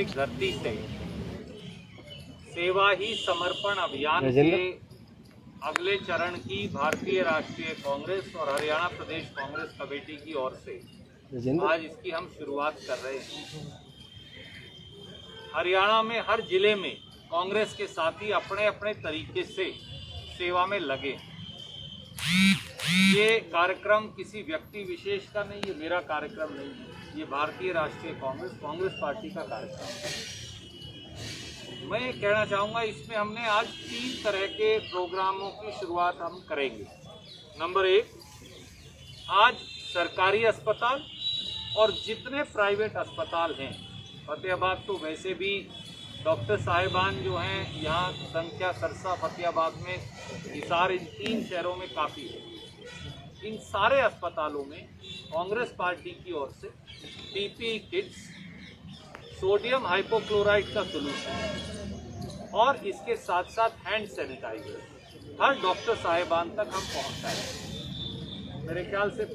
धरती से सेवा ही समर्पण अभियान के अगले चरण की भारतीय राष्ट्रीय कांग्रेस और हरियाणा प्रदेश कांग्रेस कमेटी की ओर से आज इसकी हम शुरुआत कर रहे हैं। हरियाणा में हर जिले में कांग्रेस के साथी अपने अपने तरीके से सेवा में लगे। ये कार्यक्रम किसी व्यक्ति विशेष का नहीं, ये मेरा कार्यक्रम नहीं है, ये भारतीय राष्ट्रीय कांग्रेस पार्टी का कार्यक्रम है। मैं ये कहना चाहूँगा, इसमें हमने आज 3 तरह के प्रोग्रामों की शुरुआत हम करेंगे। नंबर 1, आज सरकारी अस्पताल और जितने प्राइवेट अस्पताल हैं, फतेहाबाद तो वैसे भी डॉक्टर साहिबान जो हैं यहाँ संख्या सरसा, फतेहाबाद में, हिसार, इन 3 शहरों में काफ़ी है। इन सारे अस्पतालों में कांग्रेस पार्टी की ओर से पीपीई किट्स, सोडियम हाइपोक्लोराइड का सोल्यूशन और इसके साथ साथ हैंड सैनिटाइजर हर डॉक्टर साहिबान तक हम पहुंचाएं। मेरे ख्याल से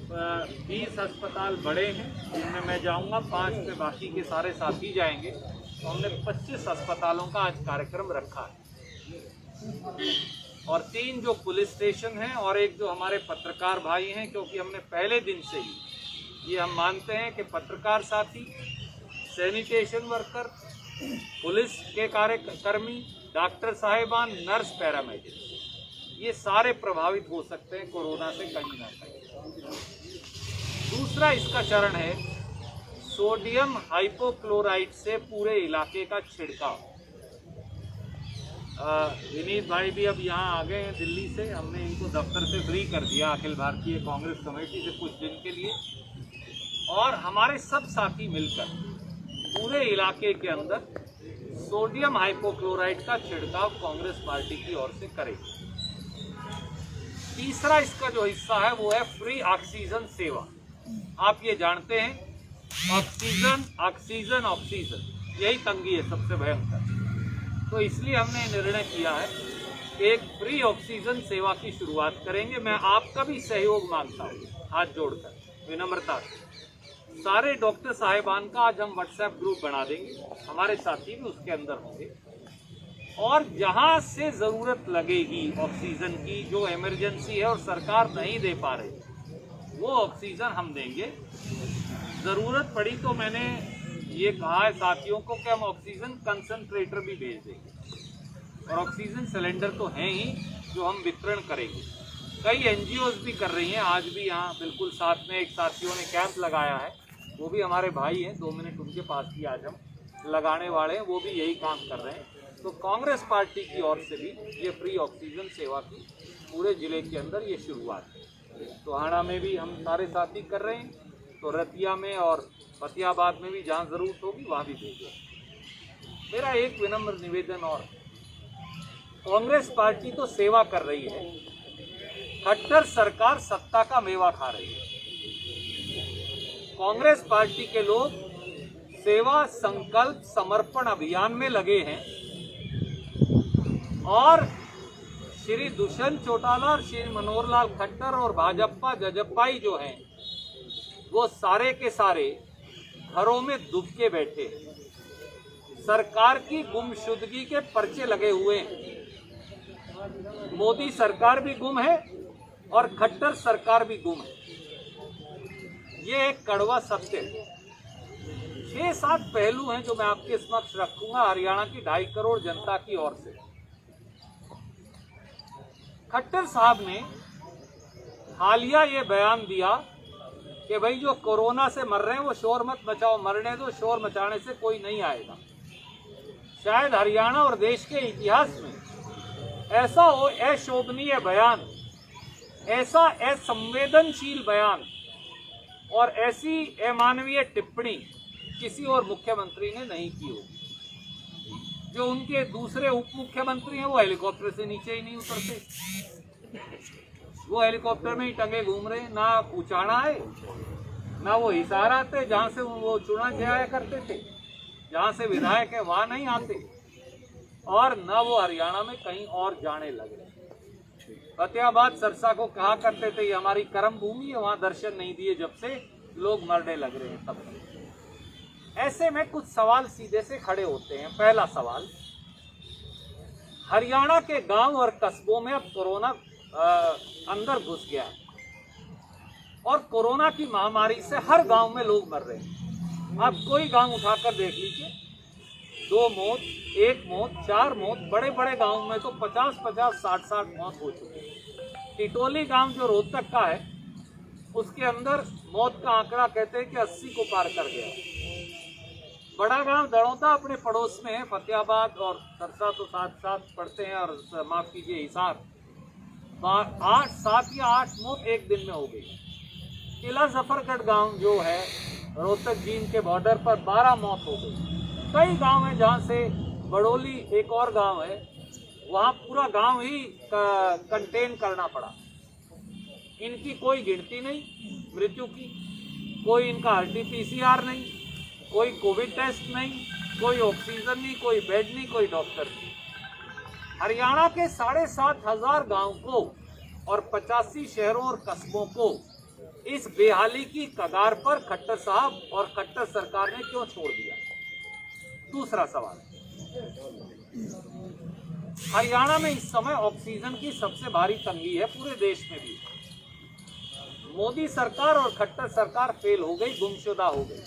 20 अस्पताल बड़े हैं, जिनमें मैं जाऊंगा, 5 पे बाकी के सारे साथी जाएंगे। तो हमने 25 अस्पतालों का आज कार्यक्रम रखा है और 3 जो पुलिस स्टेशन हैं और एक जो हमारे पत्रकार भाई हैं, क्योंकि हमने पहले दिन से ही ये हम मानते हैं कि पत्रकार साथी, सैनिटेशन वर्कर, पुलिस के कार्यकर्मी, डॉक्टर साहिबान, नर्स, पैरामेडिक, ये सारे प्रभावित हो सकते हैं कोरोना से कहीं ना कहीं। दूसरा इसका चरण है सोडियम हाइपोक्लोराइड से पूरे इलाके का छिड़काव। विनीत भाई भी अब यहाँ आ गए हैं दिल्ली से, हमने इनको दफ्तर से फ्री कर दिया अखिल भारतीय कांग्रेस कमेटी से कुछ दिन के लिए, और हमारे सब साथी मिलकर पूरे इलाके के अंदर सोडियम हाइपोक्लोराइड का छिड़काव कांग्रेस पार्टी की ओर से करेगी। तीसरा इसका जो हिस्सा है वो है फ्री ऑक्सीजन सेवा। आप ये जानते हैं, ऑक्सीजन यही तंगी है सबसे भयंकर। तो इसलिए हमने निर्णय किया है कि एक फ्री ऑक्सीजन सेवा की शुरुआत करेंगे। मैं आपका भी सहयोग मांगता हूँ, हाथ जोड़कर, विनम्रता से। सारे डॉक्टर साहिबान का आज हम व्हाट्सएप ग्रुप बना देंगे, हमारे साथी भी उसके अंदर होंगे, और जहाँ से ज़रूरत लगेगी ऑक्सीजन की, जो इमरजेंसी है और सरकार नहीं दे पा रही, वो ऑक्सीजन हम देंगे। ज़रूरत पड़ी तो मैंने ये कहा है साथियों को कि हम ऑक्सीजन कंसंट्रेटर भी भेज देंगे और ऑक्सीजन सिलेंडर तो हैं ही जो हम वितरण करेंगे। कई एनजीओज भी कर रही हैं, आज भी यहाँ बिल्कुल साथ में एक साथियों ने कैंप लगाया है, वो भी हमारे भाई हैं, 2 मिनट उनके पास भी आज हम लगाने वाले हैं, वो भी यही काम कर रहे हैं। तो कांग्रेस पार्टी की ओर से भी ये फ्री ऑक्सीजन सेवा की पूरे ज़िले के अंदर ये शुरुआत है। टोहाना में भी हम सारे साथी कर रहे हैं, तो रतिया में और फतेहाबाद में भी जहाँ ज़रूरत होगी वहाँ भी भेजें। मेरा एक विनम्र निवेदन, और कांग्रेस पार्टी तो सेवा कर रही है, खट्टर सरकार सत्ता का मेवा खा रही है। कांग्रेस पार्टी के लोग सेवा संकल्प समर्पण अभियान में लगे हैं और श्री दुष्यंत चौटाला और श्री मनोहर लाल खट्टर और भाजपा जजप्पाई जो हैं, वो सारे के सारे घरों में दुबके बैठे हैं। सरकार की गुमशुदगी के पर्चे लगे हुए हैं। मोदी सरकार भी गुम है और खट्टर सरकार भी गुम है। ये एक कड़वा सत्य है। 6-7 पहलू हैं जो मैं आपके समक्ष रखूंगा हरियाणा की 2.5 करोड़ जनता की ओर से। खट्टर साहब ने हालिया ये बयान दिया कि भाई जो कोरोना से मर रहे हैं वो शोर मत मचाओ, मरने दो, शोर मचाने से कोई नहीं आएगा। शायद हरियाणा और देश के इतिहास में ऐसा हो अशोभनीय बयान, ऐसा असंवेदनशील बयान और ऐसी अमानवीय टिप्पणी किसी और मुख्यमंत्री ने नहीं की होगी। जो उनके दूसरे उप मुख्यमंत्री हैं वो हेलीकॉप्टर से नीचे ही नहीं उतरते, वो हेलीकॉप्टर में ही टंगे घूम रहे, ना उचाना है ना वो हिसार आते जहाँ से वो चुना जाया करते थे, जहाँ से विधायक है वहाँ नहीं आते, और ना वो हरियाणा में कहीं और जाने लगे। फतेहाबाद सरसा को कहा करते थे ये हमारी कर्म भूमि है, वहाँ दर्शन नहीं दिए जब से लोग मरने लग रहे हैं तब। ऐसे में कुछ सवाल सीधे से खड़े होते हैं। पहला सवाल, हरियाणा के गांव और कस्बों में अब कोरोना अंदर घुस गया और कोरोना की महामारी से हर गांव में लोग मर रहे हैं। आप कोई गांव उठाकर देख लीजिए, 2 मौत, 1 मौत, 4 मौत, बड़े बड़े गांव में तो 50-50, 60-60 मौत हो चुकी है। टिटोली गांव जो रोहतक का है, उसके अंदर मौत का आंकड़ा कहते हैं कि 80 को पार कर गया। बड़ा गांव दड़ौता अपने पड़ोस में है, फतेहाबाद और सरसा तो साथ साथ पड़ते हैं, और माफ कीजिए हिसार, 7 या 8 मौत एक दिन में हो गई। किला जफरगढ़ गांव जो है रोहतक जींद के बॉर्डर पर, 12 मौत हो गई। कई गांव हैं जहां से, बड़ोली एक और गांव है, वहां पूरा गांव ही कंटेन करना पड़ा। इनकी कोई गिनती नहीं मृत्यु की, कोई इनका RT-PCR नहीं, कोई कोविड टेस्ट नहीं, कोई ऑक्सीजन नहीं, कोई बेड नहीं, कोई डॉक्टर नहीं। हरियाणा के 7,500 गांव को और 85 शहरों और कस्बों को इस बेहाली की कगार पर खट्टर साहब और खट्टर सरकार ने क्यों छोड़ दिया? दूसरा सवाल, हरियाणा में इस समय ऑक्सीजन की सबसे भारी तंगी है, पूरे देश में भी। मोदी सरकार और खट्टर सरकार फेल हो गई, गुमशुदा हो गई।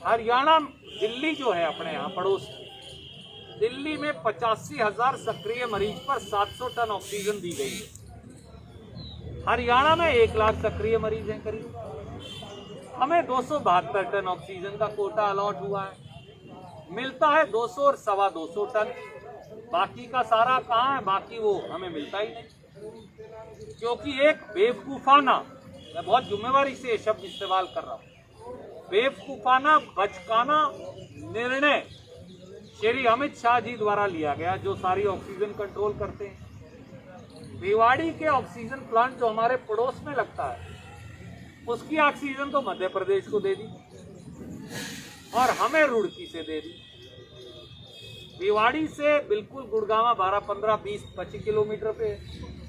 हरियाणा, दिल्ली जो है अपने यहाँ पड़ोस में, दिल्ली में 85,000 सक्रिय मरीज पर 700 टन ऑक्सीजन दी गई है। हरियाणा में 1 लाख सक्रिय मरीज हैं करीब। हमें 272 टन ऑक्सीजन का कोटा अलॉट हुआ है, मिलता है 200 और 225 टन। बाकी का सारा कहाँ है? बाकी वो हमें मिलता ही नहीं, क्योंकि एक बेवकूफाना, मैं बहुत जिम्मेवारी से ये शब्द इस्तेमाल कर रहा हूँ, बेवकूफाना बचकाना निर्णय श्री अमित शाह जी द्वारा लिया गया, जो सारी ऑक्सीजन कंट्रोल करते हैं। भिवाड़ी के ऑक्सीजन प्लांट जो हमारे पड़ोस में लगता है, उसकी ऑक्सीजन तो मध्य प्रदेश को दे दी और हमें रुड़की से दे दी। भिवाड़ी से बिल्कुल गुड़गांव 12, 15, 20, 25 किलोमीटर पे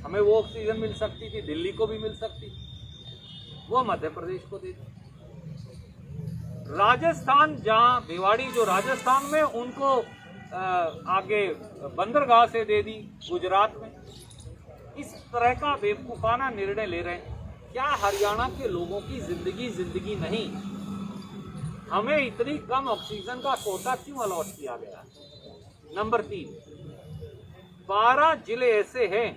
हमें वो ऑक्सीजन मिल सकती थी, दिल्ली को भी मिल सकती, वो मध्य प्रदेश को दे दी। राजस्थान, जहां भिवाड़ी जो राजस्थान में, उनको आगे बंदरगाह से दे दी गुजरात में। इस तरह का बेवकूफाना निर्णय ले रहे हैं। क्या हरियाणा के लोगों की जिंदगी नहीं? हमें इतनी कम ऑक्सीजन का कोटा क्यों अलॉट किया गया? नंबर 3, 12 जिले ऐसे हैं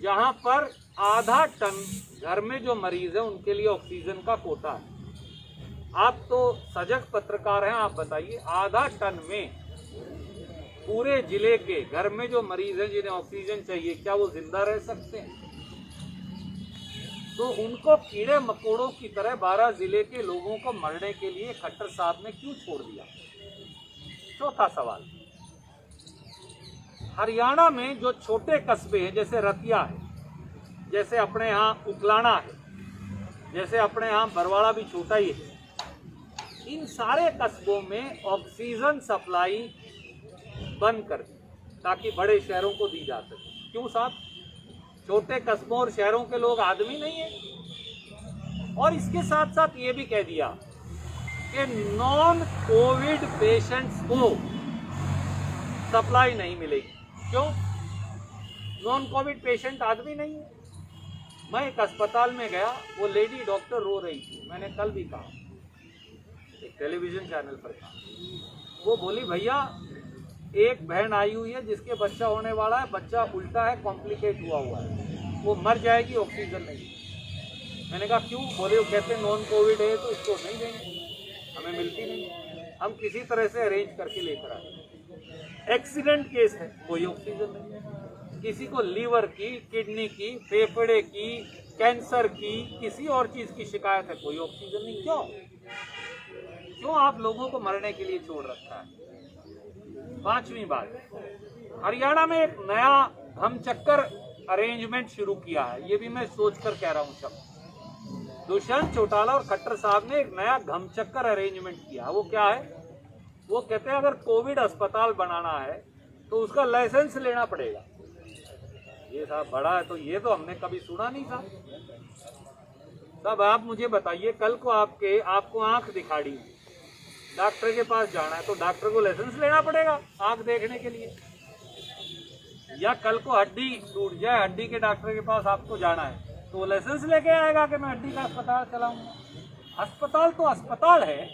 जहां पर आधा टन घर में जो मरीज है उनके लिए ऑक्सीजन का कोटा है। आप तो सजग पत्रकार हैं, आप बताइए, आधा टन में पूरे जिले के घर में जो मरीज हैं जिन्हें ऑक्सीजन चाहिए, क्या वो जिंदा रह सकते हैं? तो उनको कीड़े मकोड़ों की तरह 12 जिले के लोगों को मरने के लिए खट्टर साहब ने क्यों छोड़ दिया? चौथा सवाल, हरियाणा में जो छोटे कस्बे हैं, जैसे रतिया है, जैसे अपने यहाँ उकलाना है, जैसे अपने यहाँ बरवाड़ा भी छोटा ही है, इन सारे कस्बों में ऑक्सीजन सप्लाई बंद कर दी ताकि बड़े शहरों को दी जा सके। क्यों साहब? छोटे कस्बों और शहरों के लोग आदमी नहीं है? और इसके साथ साथ ये भी कह दिया कि नॉन कोविड पेशेंट्स को सप्लाई नहीं मिलेगी। क्यों? नॉन कोविड पेशेंट आदमी नहीं है। मैं एक अस्पताल में गया, वो लेडी डॉक्टर रो रही थी, मैंने कल भी कहा, एक टेलीविजन चैनल पर कहा, वो बोली भैया एक बहन आई हुई है जिसके बच्चा होने वाला है, बच्चा उल्टा है, कॉम्प्लिकेट हुआ है, वो मर जाएगी, ऑक्सीजन नहीं। मैंने कहा क्यों? बोले वो कहते नॉन कोविड है तो इसको नहीं देंगे, हमें मिलती नहीं, हम किसी तरह से अरेंज करके लेकर आए। एक्सीडेंट केस है, कोई ऑक्सीजन नहीं। किसी को लीवर की, किडनी की, फेफड़े की, कैंसर की, किसी और चीज की शिकायत है, कोई ऑक्सीजन नहीं। क्यों आप लोगों को मरने के लिए छोड़ रखा है? 5वीं बात, हरियाणा में एक नया धमचक्कर अरेंजमेंट शुरू किया है, ये भी मैं सोचकर कह रहा हूं सब। दुष्यंत चौटाला और खट्टर साहब ने एक नया धमचक्कर अरेंजमेंट किया। वो क्या है? वो कहते हैं अगर कोविड अस्पताल बनाना है तो उसका लाइसेंस लेना पड़ेगा। ये साहब बड़ा है, तो ये तो हमने कभी सुना नहीं था। तब आप मुझे बताइए, कल को आपको आंख दिखाड़ी, डॉक्टर के पास जाना है तो डॉक्टर को लाइसेंस लेना पड़ेगा आंख देखने के लिए। या कल को हड्डी टूट जाए, हड्डी के डॉक्टर के पास आपको जाना है तो वो लाइसेंस लेके आएगा कि मैं हड्डी का अस्पताल चलाऊंगा। अस्पताल तो अस्पताल है,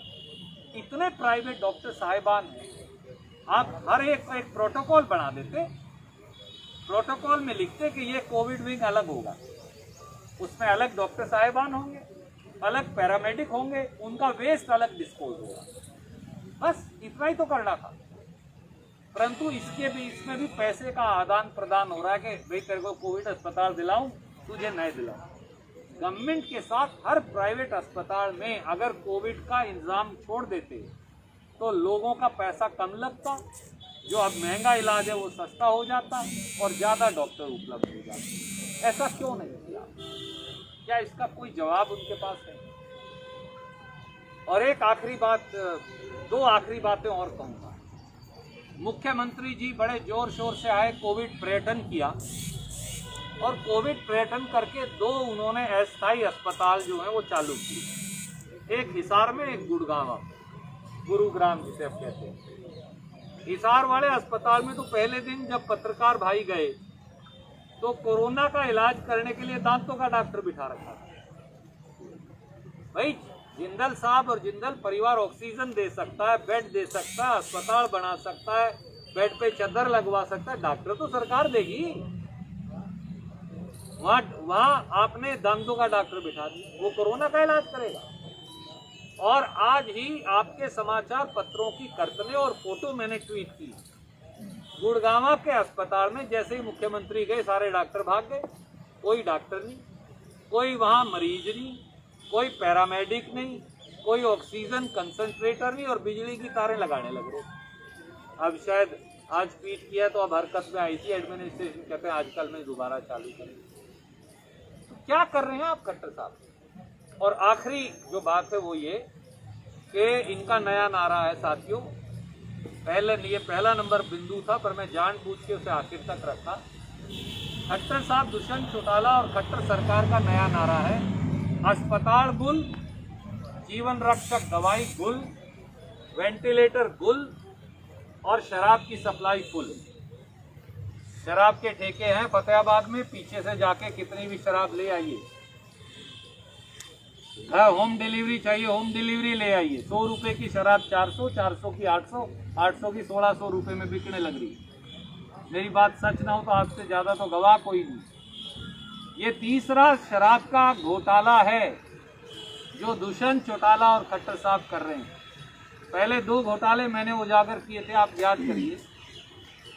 इतने प्राइवेट डॉक्टर साहिबान हैं, आप हर एक का एक प्रोटोकॉल बना देते, प्रोटोकॉल में लिखते कि ये कोविड विंग अलग होगा, उसमें अलग डॉक्टर साहिबान होंगे, अलग पैरामेडिक होंगे, उनका वेस्ट अलग डिस्पोज होगा, बस इतना ही तो करना था। परंतु इसमें भी पैसे का आदान प्रदान हो रहा है कि भाई तेरे को कोविड अस्पताल दिलाऊं, तुझे नहीं दिलाऊं। गवर्नमेंट के साथ हर प्राइवेट अस्पताल में अगर कोविड का इंतजाम छोड़ देते तो लोगों का पैसा कम लगता, जो अब महंगा इलाज है वो सस्ता हो जाता और ज़्यादा डॉक्टर उपलब्ध हो जाते। ऐसा क्यों नहीं किया? क्या इसका कोई जवाब उनके पास है? और एक आखिरी बात, दो आखिरी बातें और कहूँगा। मुख्यमंत्री जी बड़े जोर शोर से आए, कोविड पर्यटन किया और कोविड पर्यटन करके दो उन्होंने अस्थायी अस्पताल जो है वो चालू किए, एक हिसार में, एक गुरुग्राम जिसे आप कहते हैं। हिसार वाले अस्पताल में तो पहले दिन जब पत्रकार भाई गए तो कोरोना का इलाज करने के लिए दांतों का डॉक्टर बिठा रखा था। भाई जिंदल साहब और जिंदल परिवार ऑक्सीजन दे सकता है, बेड दे सकता है, अस्पताल बना सकता है, बेड पे चादर लगवा सकता है, डॉक्टर तो सरकार देगी। वहाँ आपने दांतों का डॉक्टर बिठा दिया, वो कोरोना का इलाज करेगा। और आज ही आपके समाचार पत्रों की कर्तने और फोटो मैंने ट्वीट की, गुड़गांव के अस्पताल में जैसे ही मुख्यमंत्री गए सारे डॉक्टर भाग गए, कोई डॉक्टर नहीं, कोई वहाँ मरीज नहीं, कोई पैरामेडिक नहीं, कोई ऑक्सीजन कंसंट्रेटर नहीं और बिजली की तारें लगाने लग रहे। अब शायद आज ट्वीट किया तो अब हरकत में आई थी एडमिनिस्ट्रेशन, कहते हैं आजकल में दोबारा चालू करें। तो क्या कर रहे हैं आप खट्टर साहब? और आखिरी जो बात है वो ये कि इनका नया नारा है साथियों, ये पहला नंबर बिंदु था पर मैं जानबूझ के उसे आखिर तक रखा। खट्टर साहब, दुष्यंत चौटाला और खट्टर सरकार का नया नारा है, अस्पताल गुल, जीवन रक्षक दवाई गुल, वेंटिलेटर गुल और शराब की सप्लाई फुल। शराब के ठेके हैं फतेहाबाद में, पीछे से जाके कितनी भी शराब ले आइए। होम डिलीवरी चाहिए, होम डिलीवरी ले आइए। 100 रुपए की शराब 400, 400 की 800, 800 की 1600 रुपए में बिकने लग रही। मेरी बात सच ना हो तो आपसे ज्यादा तो गवाह कोई नहीं। ये तीसरा शराब का घोटाला है जो दुष्यंत चौटाला और खट्टर साहब कर रहे हैं। पहले 2 घोटाले मैंने उजागर किए थे, आप याद करिए।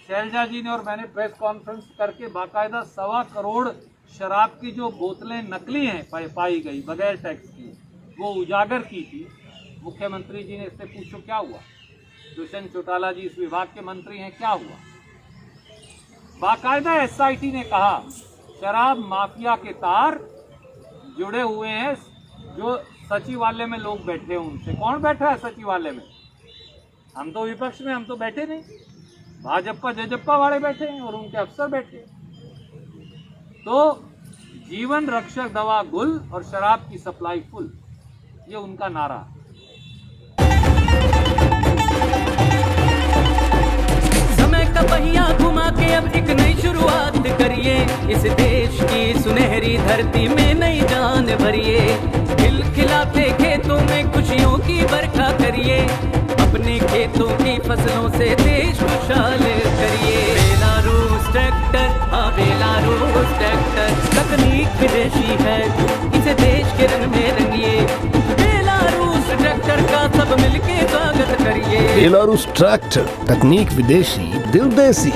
शैलजा जी ने और मैंने प्रेस कॉन्फ्रेंस करके बाकायदा 1.25 करोड़ शराब की जो बोतलें नकली हैं पाई गई बगैर टैक्स की, वो उजागर की थी। मुख्यमंत्री जी ने इससे पूछो क्या हुआ, दुष्यंत चौटाला जी इस विभाग के मंत्री हैं, क्या हुआ? बाकायदा SIT ने कहा शराब माफिया के तार जुड़े हुए हैं, जो सचिवालय में लोग बैठे हैं उनसे। कौन बैठा है सचिवालय में? हम तो विपक्ष में, हम तो बैठे नहीं, भाजपा जजप्पा वाले बैठे हैं और उनके अफसर बैठे हैं। तो जीवन रक्षक दवा गुल और शराब की सप्लाई फुल, ये उनका नारा है। समय का पहिया घुमा के अब एक नई शुरुआत करिए, इस देश की सुनहरी धरती में नई जान भरिए। खिलखिलाते खेतों में खुशियों की बरखा करिए, अपने खेतों की फसलों से देश खुशहाल करिए। बेलारूस ट्रैक्टर, हाँ बेलारूस ट्रैक्टर, तकनीक विदेशी है, इसे देश के रंग में रंगिए। बेलारूस ट्रैक्टर का सब मिलके स्वागत करिए। बेलारूस ट्रैक्टर, तकनीक विदेशी, दिल देसी।